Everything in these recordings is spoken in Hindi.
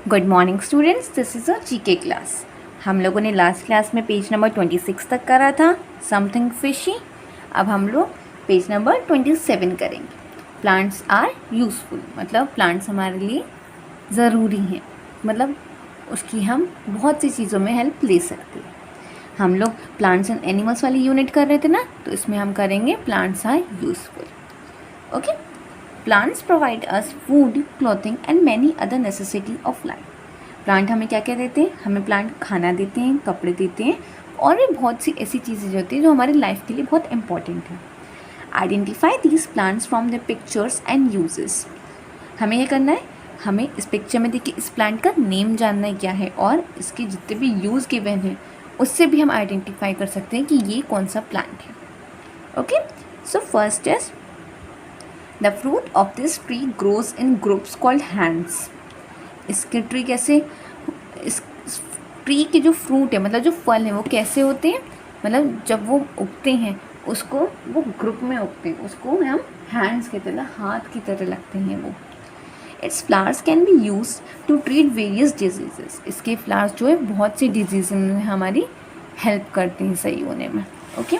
Good morning students, this is a GK class. हम लोगों ने लास्ट क्लास में पेज नंबर 26 तक करा था, समथिंग फिशी। अब हम लोग पेज नंबर 27 करेंगे। प्लांट्स आर यूज़फुल, मतलब प्लांट्स हमारे लिए ज़रूरी हैं, मतलब उसकी हम बहुत सी चीज़ों में हेल्प ले सकते हैं। हम लोग प्लांट्स एंड एनिमल्स वाली यूनिट कर रहे थे ना, तो इसमें हम करेंगे plants are useful. Okay, plants provide us food, clothing and many other necessity of life. Plant हमें क्या क्या देते हैं? हमें प्लांट खाना देते हैं, कपड़े देते हैं, और भी बहुत सी ऐसी चीज़ें जो होती हैं जो हमारी लाइफ के लिए बहुत इंपॉर्टेंट है। Identify these plants from the pictures and uses. हमें ये करना है, हमें इस पिक्चर में देखिए इस प्लांट का नेम जानना है क्या है, और इसके जितने भी यूज़ गिवन हैं उससे भी हम आइडेंटिफाई कर सकते हैं कि ये कौन सा प्लांट है। Okay, so first is the fruit of this tree grows in groups called hands. इसके ट्री कैसे, इस ट्री के जो फ्रूट है, मतलब जो फल हैं वो कैसे होते हैं, मतलब जब वो उगते हैं उसको वो ग्रुप में उगते हैं, उसको हम हैंड्स की तरह, हाथ की तरह लगते हैं वो। Its flowers can be use to treat various diseases. इसके फ्लावर्स जो है बहुत सी डिजीज में हमारी हेल्प करते हैं सही होने में। Okay,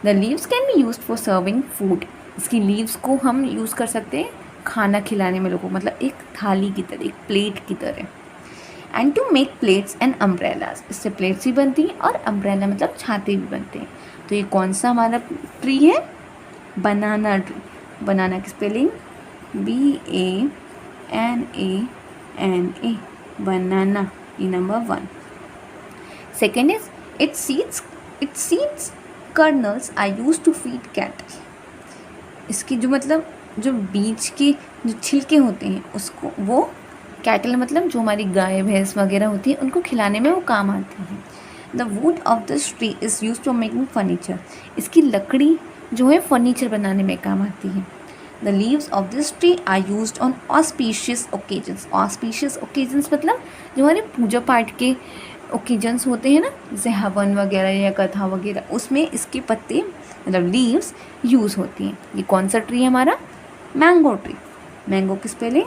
the leaves can be use for serving food. इसकी लीव्स को हम यूज़ कर सकते हैं खाना खिलाने में लोगों को, मतलब एक थाली की तरह, एक प्लेट की तरह। And to make plates and umbrellas. इससे प्लेट्स भी बनती हैं और अम्ब्रेला मतलब छाते भी बनते हैं। तो ये कौन सा हमारा ट्री है? बनाना ट्री। बनाना की स्पेलिंग BANANA, बनाना, ये number 1। Second is its seeds kernels are use to feed cattle. इसकी जो मतलब जो बीज के जो छिलके होते हैं उसको वो कैटल मतलब जो हमारी गाय भैंस वगैरह होती है उनको खिलाने में वो काम आती है। The wood of this tree is use for making furniture. इसकी लकड़ी जो है फर्नीचर बनाने में काम आती है। The leaves of this tree are use on auspicious occasions. Auspicious occasions मतलब जो हमारे पूजा पाठ के ओकेजन्स होते हैं ना, जैसे हवन वगैरह या कथा वगैरह, उसमें इसके पत्ते मतलब लीव्स यूज़ होती हैं। ये कौन सा ट्री है हमारा? Mango tree. मैंगो की स्पेलिंग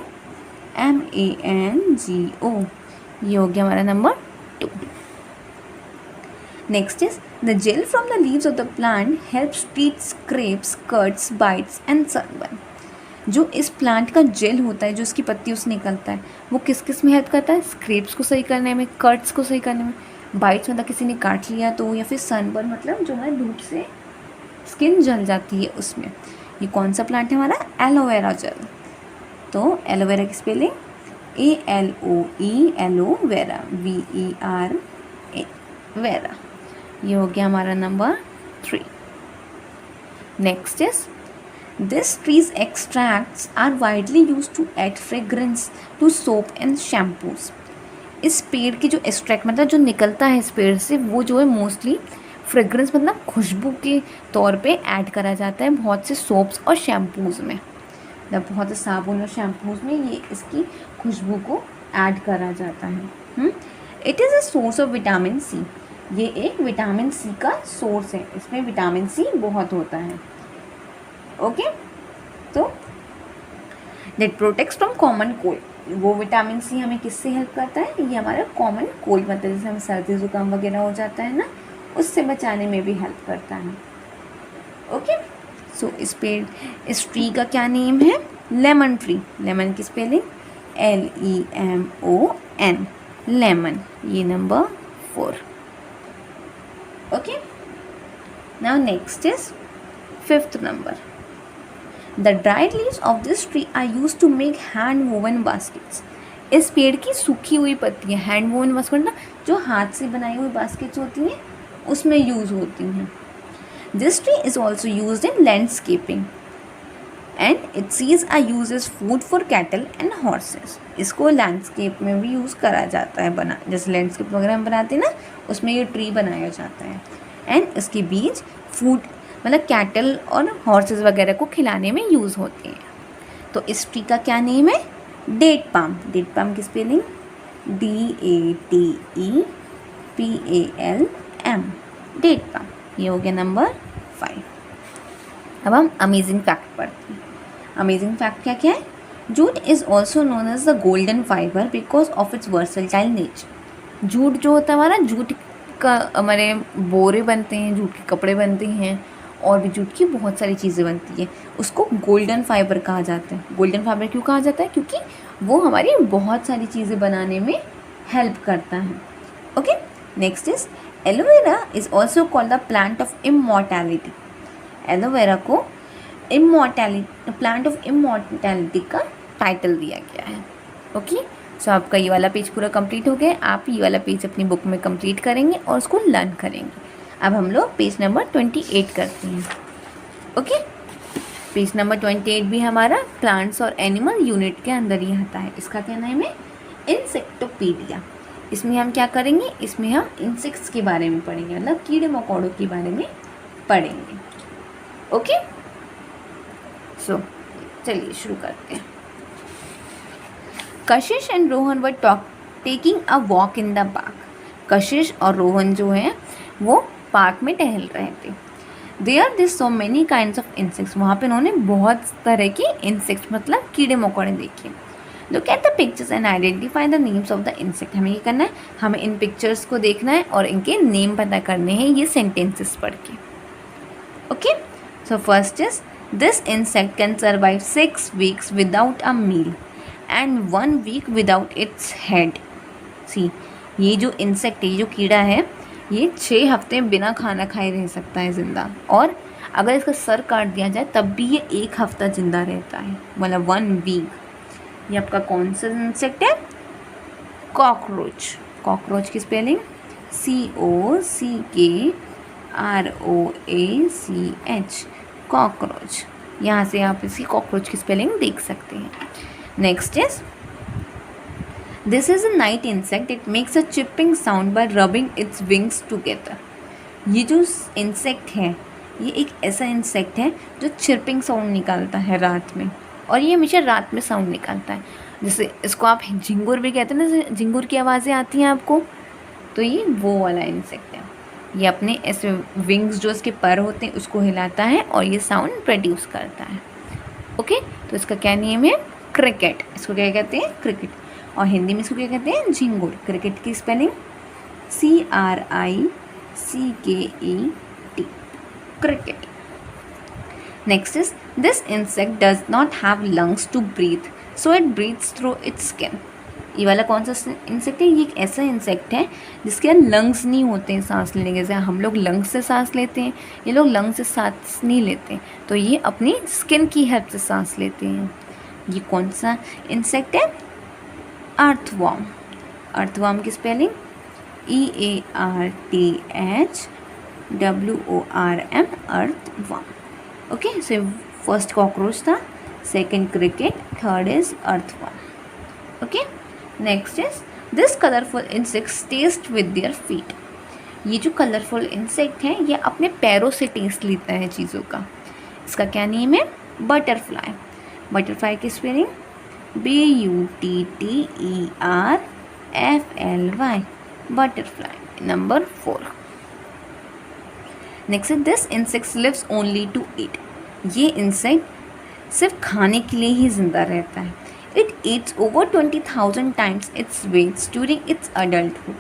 MANGO। ये हो गया हमारा number 2। Next is the jail from the leaves of the plant helps treat scraps, cuts, bytes and sunburn. जो इस प्लांट का जेल होता है, जो इसकी पत्तियों से निकलता है, वो किस किस में हेल्प करता है? स्क्रैप्स को सही करने में, कट्स को सही करने में, बाइट्स मतलब किसी ने काट लिया तो, या फिर सनबर्न मतलब जो है धूप से स्किन जल जाती है उसमें। ये कौन सा प्लांट है हमारा? Aloe vera gel. तो एलोवेरा की spelling ALOE, aloe vera, VERA, vera. ये हो गया हमारा number 3। Next is this trees extracts are widely use to add fragrance to soap and shampoos. इस पेड़ के जो एक्सट्रैक्ट मतलब जो निकलता है इस पेड़ से, वो जो है मोस्टली फ्रेग्रेंस मतलब खुशबू के तौर पे ऐड करा जाता है बहुत से सोप्स और शैम्पूज़ में। मतलब बहुत से साबुन और शैम्पूज़ में ये इसकी खुशबू को ऐड करा जाता है। It is a source of vitamin C. ये एक विटामिन सी का सोर्स है, इसमें विटामिन सी बहुत होता है। ओके, तो that protects from common cold. वो विटामिन सी हमें किससे हेल्प करता है? ये हमारा कॉमन कोल्ड मतलब जैसे हमें सर्दी जुकाम वगैरह हो जाता है ना, उससे बचाने में भी हेल्प करता है। ओके, सो इस ट्री का क्या नेम है? Lemon tree. लेमन की स्पेलिंग LEMON, लेमन। ये number 4। Okay, now next is 5th number. The dried leaves of this tree are use to make hand woven baskets. इस पेड़ की सूखी हुई पत्तियाँ, हैंड वोवन बास्केट ना, जो हाथ से बनाई हुई बास्केट्स होती हैं उसमें यूज़ होती हैं। This tree is also use in landscaping and its seeds are use as food for cattle and horses. इसको लैंडस्केप में भी यूज़ करा जाता है, बना जैसे लैंडस्केप वगैरह हम बनाते हैं ना, उसमें ये ट्री बनाया जाता है। एंड इसके बीज फूड मतलब कैटल और हॉर्सेस वगैरह को खिलाने में यूज़ होते हैं। तो इस ट्री का क्या नेम है? Date palm. डेट पाम की स्पेलिंग DATEPALM, डेट पाम। ये हो गया नंबर 5। अब हम अमेजिंग फैक्ट पढ़ते हैं। अमेजिंग फैक्ट क्या क्या है? Jute is also known as the golden fibre because of its versatile nature. Jute जो होता है हमारा, जूट का हमारे बोरे बनते हैं, जूट के कपड़े बनते हैं, और भी जूट की बहुत सारी चीज़ें बनती हैं। उसको गोल्डन फाइबर कहा जाता है। गोल्डन फाइबर क्यों कहा जाता है? क्योंकि वो हमारी बहुत सारी चीज़ें बनाने में हेल्प करता है। Okay, next is aloe vera is also called the plant of immortality. Aloe vera को इमॉर्टैलिटी, प्लांट ऑफ इमॉर्टैलिटी का टाइटल दिया गया है। ओके, सो आपका ये वाला पेज पूरा कंप्लीट हो गया। आप ये वाला पेज अपनी बुक में कंप्लीट करेंगे और उसको लर्न करेंगे। अब हम लोग पेज नंबर 28 करते हैं। ओके, पेज नंबर 28 भी हमारा प्लांट्स और एनिमल यूनिट के अंदर ही आता है। इसका क्या नाम है? इंसेक्टोपीडिया। इसमें हम क्या करेंगे? इसमें हम इंसेक्ट्स के बारे में पढ़ेंगे, मतलब कीड़े मकोड़ों के बारे में पढ़ेंगे। ओके, सो चलिए शुरू करते हैं। कशिश and Rohan were taking a walk in the park. कशिश और रोहन जो है वो पार्क में टहल रहे थे। There this so many kinds of insects. वहाँ पे उन्होंने बहुत तरह के इंसेक्ट्स मतलब कीड़े मकोड़े देखे। Look at the pictures and identify the names of the insect. हमें ये करना है, हमें इन पिक्चर्स को देखना है और इनके नेम पता करने हैं ये सेंटेंसेस पढ़ के। Okay, so first is this insect can survive 6 weeks without a meal and 1 week without its head. See, ये जो इंसेक्ट है, ये जो कीड़ा है, ये 6 हफ्ते बिना खाना खाए रह सकता है ज़िंदा, और अगर इसका सर काट दिया जाए तब भी ये 1 हफ्ता ज़िंदा रहता है, मतलब 1 week। ये आपका कौन सा इंसेक्ट है? कॉकरोच। कॉकरोच की स्पेलिंग COCKROACH, कॉकरोच। यहाँ से आप इसकी कॉकरोच की स्पेलिंग देख सकते हैं। Next is this is a night insect, it makes a chipping sound bye rubbing its wings together. ये जो इंसेक्ट है, ये एक ऐसा इंसेक्ट है जो चिरपिंग साउंड निकालता है रात में, और ये हमेशा रात में साउंड निकालता है। जैसे इसको आप झिंगुर भी कहते हैं ना, जैसे झिंगुर की आवाज़ें आती हैं आपको, तो ये वो वाला इंसेक्ट है। ये अपने ऐसे विंग्स जो इसके पर होते हैं उसको हिलाता है और ये साउंड प्रोड्यूस करता है। ओके, तो इसका क्या नेम है? क्रिकेट। इसको क्या कहते हैं? क्रिकेट। और हिंदी में इसको क्या कहते हैं? झिंगुर। क्रिकेट की spelling CRICKET, cricket. Next is this insect does not have lungs to breathe, so it breathes through its skin. ये वाला कौन सा इंसेक्ट है? ये एक ऐसा इंसेक्ट है जिसके अंदर लंग्स नहीं होते हैं सांस लेने के। जैसे हम लोग लंग्स से सांस लेते हैं, ये लोग लंग्स से सांस नहीं लेते, तो ये अपनी स्किन की हेल्प से सांस लेते हैं। ये कौन सा इंसेक्ट है? अर्थवर्म। अर्थवर्म की spelling EARTHWORM, earthworm. Okay, so first cockroach था, second cricket, third is earthworm. Okay, next is this colourful insects taste with their feet. ये जो कलरफुल इंसेक्ट है ये अपने पैरों से टेस्ट लेता है चीज़ों का। इसका क्या नेम है? बटरफ्लाई। बटरफ्लाई की spelling BUTTERFLY, butterfly. Number 4। Next this insect lives only to eat. ये इंसेक्ट सिर्फ खाने के लिए ही जिंदा रहता है। It eats over 20,000 times its weights during its adulthood.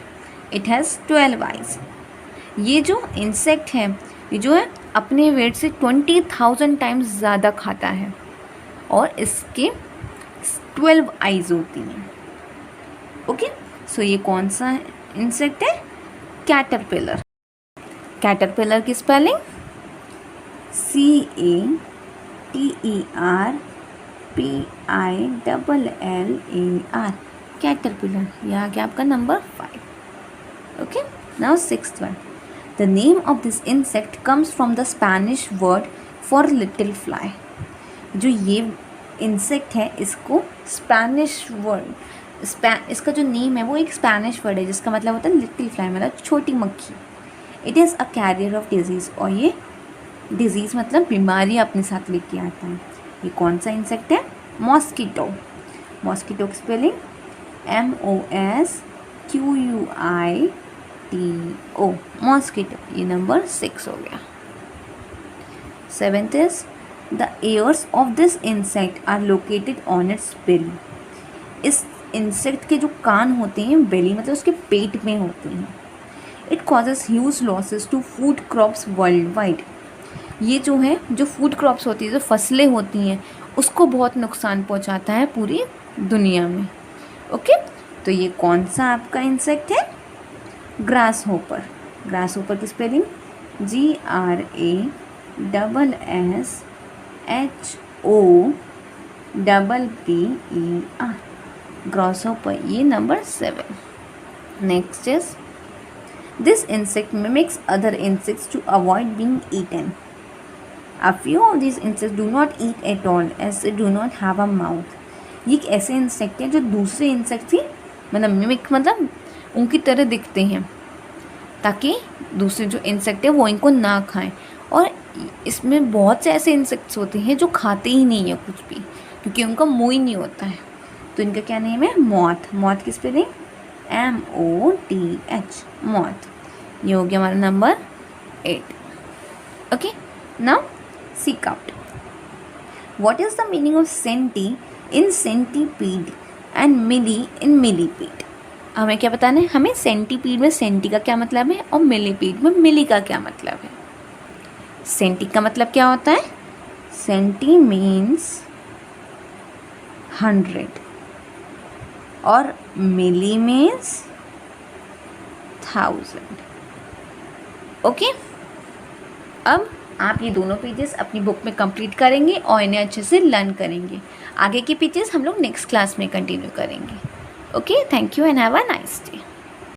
It has 12 eyes. ये जो इंसेक्ट है, ये जो है अपने वेट से 20,000 टाइम्स ज़्यादा खाता है, और इसके 12 आइज होती हैं। ओके, सो ये कौन सा इंसेक्ट है? कैटरपिलर। कैटरपिलर की स्पेलिंग CATERPILLAR, कैटरपिलर। यह आ गया आपका number 5। Okay, now 6th one. The name of this insect comes from the Spanish word for little fly. जो ये इंसेक्ट है, इसको स्पेनिश वर्ड, इसका जो नेम है वो एक स्पेनिश वर्ड है जिसका मतलब होता है लिटिल फ्लाई, मतलब छोटी मक्खी। It is a carrier of disease, और ये डिजीज़ मतलब बीमारी अपने साथ लेके आता है। ये कौन सा इंसेक्ट है? मॉस्किटो। मॉस्किटो की स्पेलिंग MOSQUITO, मॉस्किटो। ये नंबर 6 हो गया। 7th is the ears of this insect are located on its belly. इस इंसेक्ट के जो कान होते हैं, बेली मतलब उसके पेट में होते हैं. It causes huge losses to food crops world wide. ये जो है, जो फूड क्रॉप्स होती है, जो फसलें होती हैं, उसको बहुत नुकसान पहुंचाता है पूरी दुनिया में. ओके, तो ये कौन सा आपका इंसेक्ट है? Grasshopper. ग्रास होपर की स्पेलिंग GRASSHOPPER. Grasshopper. ये number 7. Next is this insect mimics other insects to avoid being eaten. A few of these insects do not eat at all as they do not have a mouth. ये एक ऐसे इंसेक्ट हैं जो दूसरे इंसेक्ट से मतलब मिमिक मतलब उनकी तरह दिखते हैं, ताकि दूसरे जो इंसेक्ट है वो इनको ना खाएं. और इसमें बहुत से ऐसे इंसेक्ट्स होते हैं जो खाते ही नहीं है कुछ भी, क्योंकि उनका मुंह ही नहीं होता है. तो इनका क्या नेम है? मॉथ. मॉथ की स्पेलिंग MOTH. मॉथ. ये हो गया हमारा number 8. Okay, now seek out. What is the meaning of centi in centipede and milli in millipede? हमें क्या बताना है? हमें सेंटीपीड में सेंटी का क्या मतलब है और मिलीपीड में मिली का क्या मतलब है. सेंटी का मतलब क्या होता है? सेंटी मीन्स 100 और मिली मीन्स 1000. ओके, अब आप ये दोनों पेजेस अपनी बुक में कंप्लीट करेंगे और इन्हें अच्छे से लर्न करेंगे. आगे के पेजेस हम लोग नेक्स्ट क्लास में कंटिन्यू करेंगे. Okay, thank you and have a nice day.